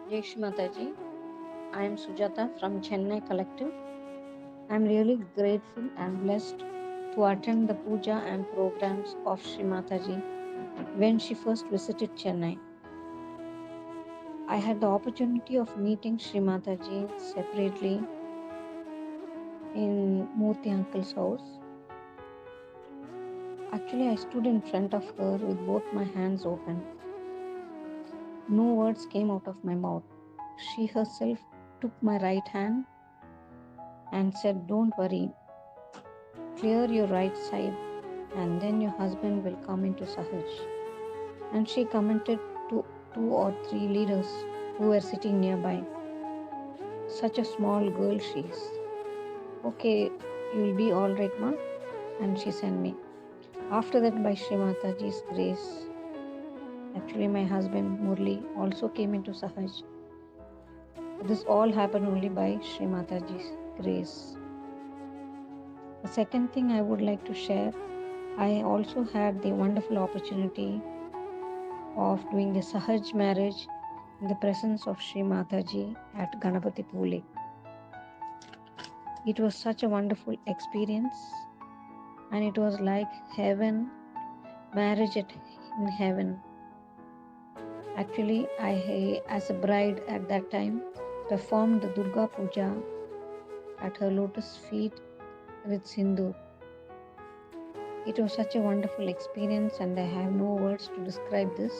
Jai Shri Mataji. I am Sujata from Chennai Collective. I am really grateful and blessed to attend the puja and programs of Shri Mataji when she first visited Chennai. I had the opportunity of meeting Shri Mataji separately in Murthy Uncle's house. Actually, I stood in front of her with both my hands open. No words came out of my mouth. She herself took my right hand and said, "Don't worry, clear your right side and then your husband will come into Sahaj." And she commented to 2 or 3 leaders who were sitting nearby. "Such a small girl she is. Okay, you'll be all right, ma." And she sent me. After that, by Sri Mataji's grace, actually my husband Murli also came into Sahaj. This all happened only by Sri Mataji's grace. The second thing I would like to share, I also had the wonderful opportunity of doing the Sahaj marriage in the presence of Sri Mataji at Ganapati Pule. It was such a wonderful experience, and it was like heaven, marriage in heaven. Actually, I, as a bride at that time, performed the Durga Puja at her lotus feet with Sindoor. It was such a wonderful experience, and I have no words to describe this.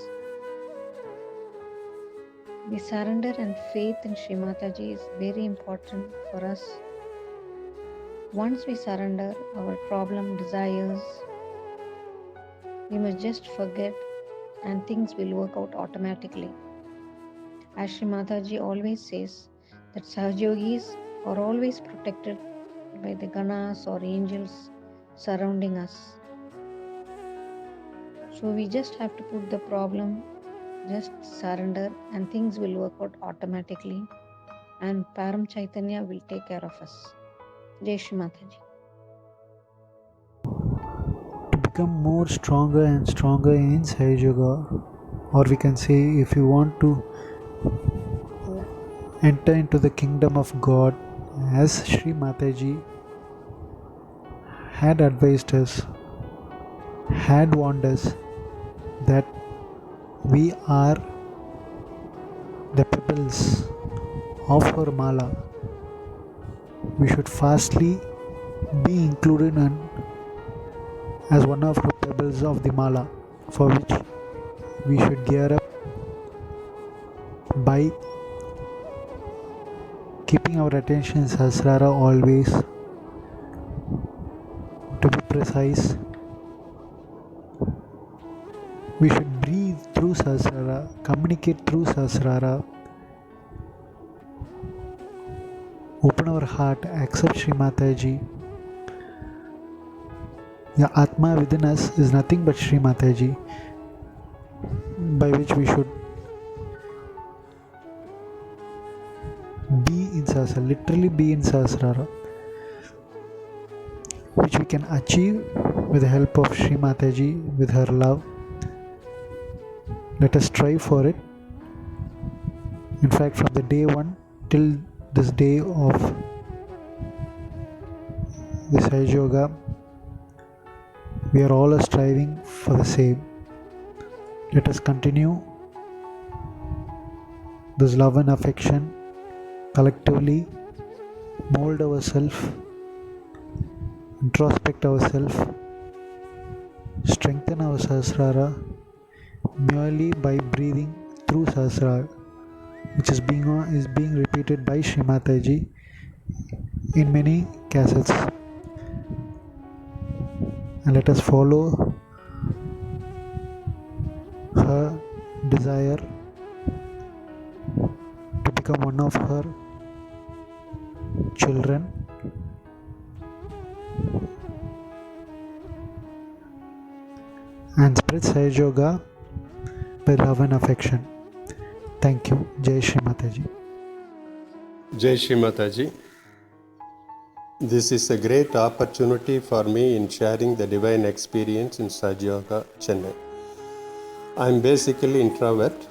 The surrender and faith in Sri Mataji is very important for us. Once we surrender our problem, desires, we must just forget and things will work out automatically. As Sri Mataji always says, that Sahajogis are always protected by the Ganas or angels surrounding us. So we just have to put the problem, just surrender, and things will work out automatically. And Param Chaitanya will take care of us. Jai Shri Mataji. To become more stronger and stronger in Sahaj Yoga, or we can say if you want to enter into the kingdom of God, as Sri Mataji had advised us, had warned us that we are the pebbles of her mala. We should fastly be included in as one of the pebbles of the mala, for which we should gear up by keeping our attention in Sahasrara always. To be precise, we should breathe through Sahasrara, communicate through Sahasrara, open our heart, accept Sri Mataji. The Atma within us is nothing but Sri Mataji, by which we should be in Sahasrara, literally be in Sahasrara, which we can achieve with the help of Sri Mataji, with her love. Let us strive for it. In fact, from the day one till this day of this Sahaj Yoga, we are all striving for the same. Let us continue this love and affection collectively, mold ourselves, introspect ourselves, strengthen our Sahasrara merely by breathing through Sahasrara, which is being repeated by Sri Mataji in many cassettes. And let us follow her desire to become one of her children and spread Sahaj Yoga with love and affection. Thank you. Jai Shri Mataji. Jai Shri Mataji. This is a great opportunity for me in sharing the divine experience in Sahaj Yoga, Chennai. I am basically introvert.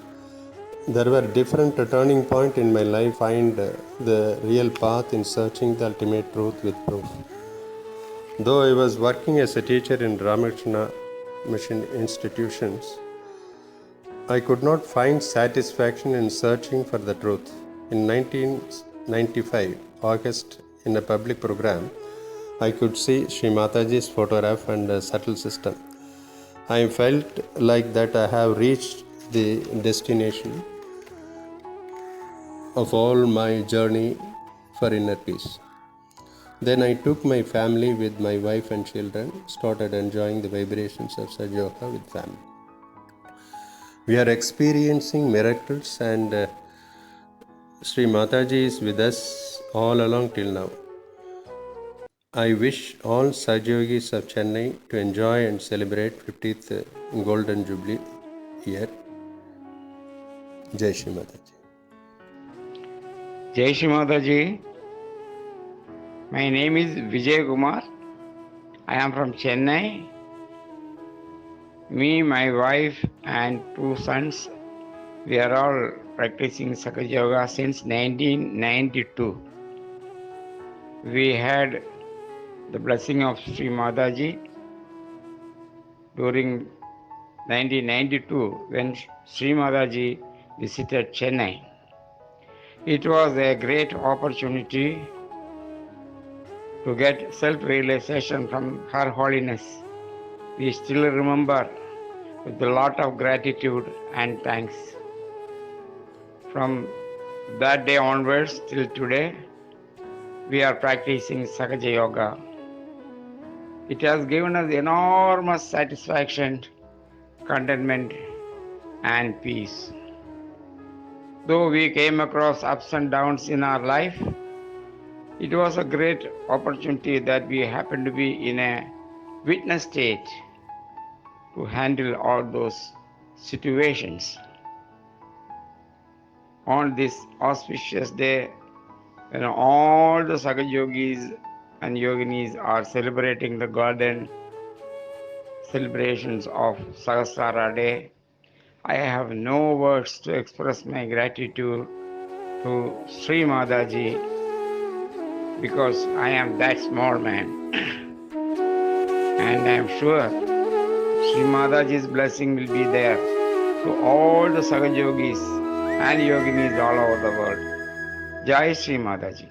There were different turning points in my life. Find the real path in searching the ultimate truth with proof. Though I was working as a teacher in Ramakrishna Mission institutions, I could not find satisfaction in searching for the truth. In 1995, August, in a public program, I could see Sri Mataji's photograph and a subtle system. I felt like that I have reached the destination of all my journey for inner peace. Then I took my family with my wife and children, started enjoying the vibrations of Sahaja Yoga with family. We are experiencing miracles and Sri Mataji is with us all along till now. I wish all Sahaja of Chennai to enjoy and celebrate 50th Golden Jubilee year. Jai Shri Mataji. Jai Shri Mataji. My name is Vijay Kumar. I am from Chennai. Me, my wife, and 2 sons, we are all practicing Sahaja Yoga since 1992. We had the blessing of Sri Mataji during 1992 when Sri Mataji visited Chennai. It was a great opportunity to get self-realization from Her Holiness. We still remember with a lot of gratitude and thanks. From that day onwards till today, we are practicing Sahaja Yoga. It has given us enormous satisfaction, contentment, and peace. Though we came across ups and downs in our life, it was a great opportunity that we happened to be in a witness state to handle all those situations. On this auspicious day, when all the Sahaja Yogis and Yoginis are celebrating the golden celebrations of Sahasrara Day, I have no words to express my gratitude to Sri Mataji because I am that small man. And I am sure Sri Mataji's blessing will be there to all the Sahaja Yogis and Yoginis all over the world. Jai Sri Mataji.